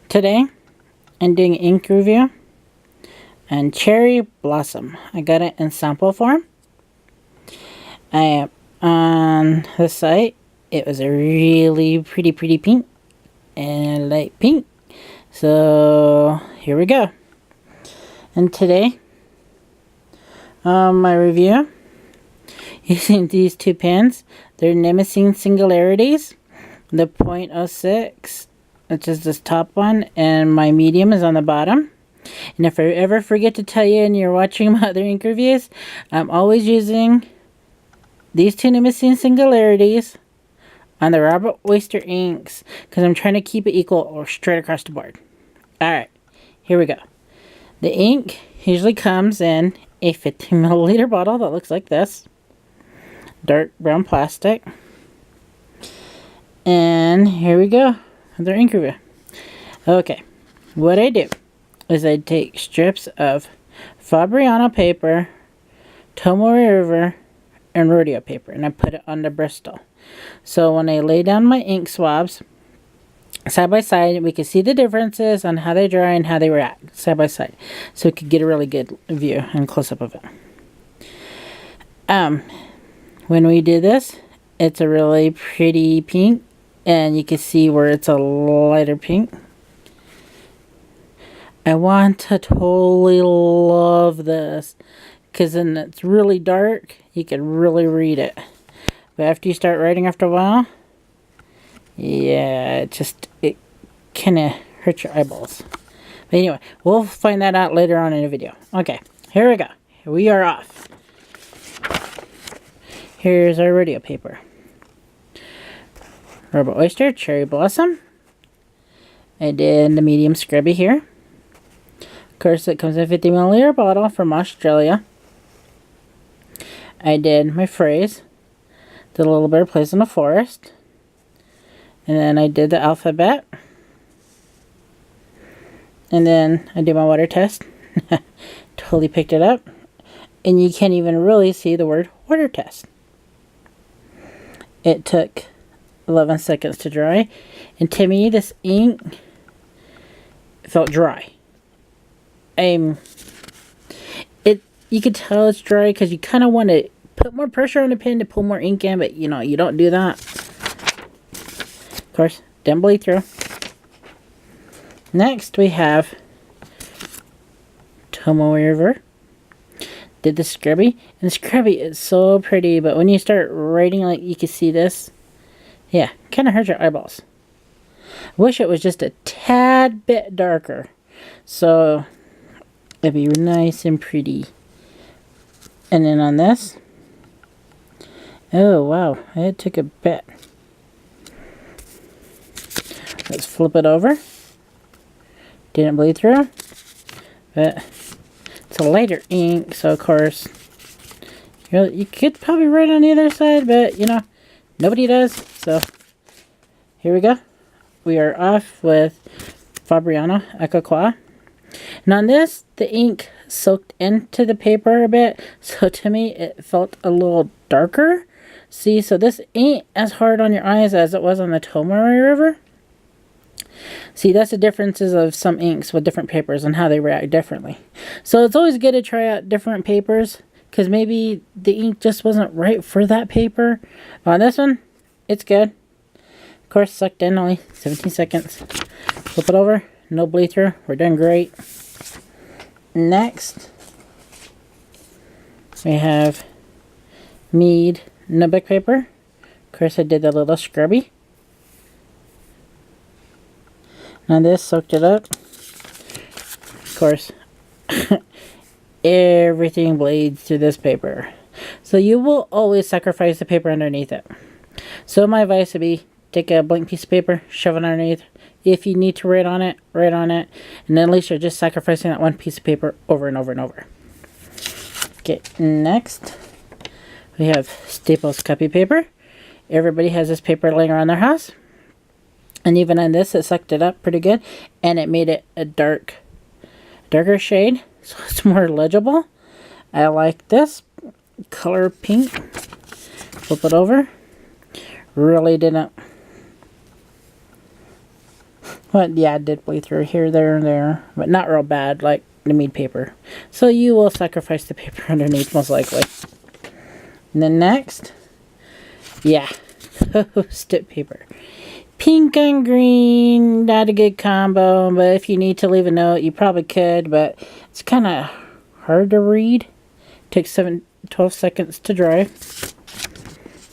Today, I'm doing ink review on Cherry Blossom. I got it in sample form. I am on the site. It was a really pretty pink and light pink. So here we go. And today, my review using these two pens. They're Nemesis Singularities. The .06, which is this top one, and my medium is on the bottom. And if I ever forget to tell you and you're watching my other ink reviews, I'm always using these two Nemesis Singularities on the Robert Oyster inks because I'm trying to keep it equal or straight across the board. Alright, here we go. The ink usually comes in a 15 milliliter bottle that looks like this. Dark brown plastic. And here we go. Another ink review. Okay, what I do is I take strips of Fabriano paper, Tomoe River, and rodeo paper, and I put it on the Bristol. So when I lay down my ink swabs side by side, we can see the differences on how they dry and how they react side by side. So we could get a really good view and close up of it. When we do this, it's a really pretty pink, and you can see where it's a lighter pink. I want to totally love this because then it's really dark. You can really read it. But after you start writing after a while, yeah, it kind of hurts your eyeballs. But anyway, we'll find that out later on in the video. Okay, here we go. We are off. Here's our rodeo paper. Robert Oyster, Cherry Blossom. I did the medium scrubby here. Of course, it comes in a 50 milliliter bottle from Australia. I did my phrase. Did a little bit of Place in the Forest. And then I did the alphabet. And then I did my water test. Totally picked it up. And you can't even really see the word water test. It took 11 seconds to dry. And to me, this ink felt dry. You could tell it's dry because you kind of want to put more pressure on the pen to pull more ink in, but you know, you don't do that. Of course, didn't bleed through. Next, we have Tomoe River. Did the scrubby, and the scrubby is so pretty, but when you start writing, like, you can see this, yeah, kind of hurts your eyeballs. I wish it was just a tad bit darker, so it'd be nice and pretty. And then on this, oh wow, it took a bit. Let's flip it over. Didn't bleed through, but it's a lighter ink, so of course, you could probably write on the other side, but you know, nobody does. So here we go. We are off with Fabriano Aqua. And on this, the ink soaked into the paper a bit, so to me, it felt a little darker. See, so this ain't as hard on your eyes as it was on the Tomoe River. See, that's the differences of some inks with different papers and how they react differently. So it's always good to try out different papers because maybe the ink just wasn't right for that paper. On this one, it's good. Of course, sucked in only 17 seconds. Flip it over. No bleed through. We're doing great. Next, we have Mead notebook paper. Of course, I did the little scrubby. Now this, soaked it up. Of course, everything bleeds through this paper. So you will always sacrifice the paper underneath it. So my advice would be, take a blank piece of paper, shove it underneath. If you need to write on it, write on it. And then at least you're just sacrificing that one piece of paper over and over and over. Okay, next, we have Staples copy paper. Everybody has this paper laying around their house. And even on this, it sucked it up pretty good. And it made it a darker shade. So it's more legible. I like this color pink. Flip it over. Really didn't Well, yeah, it did bleed through here, there, and there. But not real bad, like the mead paper. So you will sacrifice the paper underneath, most likely. And then next, yeah, Post-it paper. Pink and green, not a good combo, but if you need to leave a note, you probably could, but it's kind of hard to read. Takes 12 seconds to dry.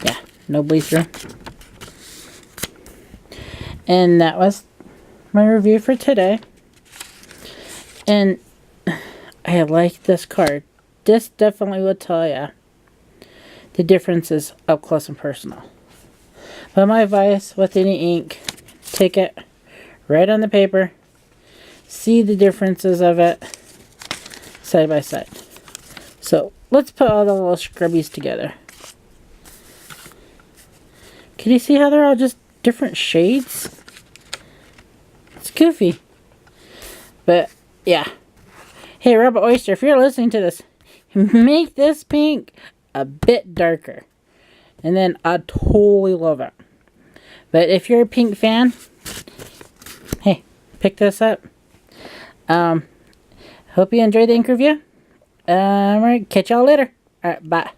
Yeah, no bleed through. And that was my review for today. And I like this card. This definitely will tell you the differences up close and personal. But my advice with any ink, take it, write on the paper, see the differences of it side by side. So let's put all the little scrubbies together. Can you see how they're all just different shades? It's goofy. But yeah. Hey, Robert Oyster, if you're listening to this, make this pink a bit darker. And then I'd totally love it. But if you're a pink fan, hey, pick this up. Hope you enjoyed the ink review. Alright, catch y'all later. Alright, bye.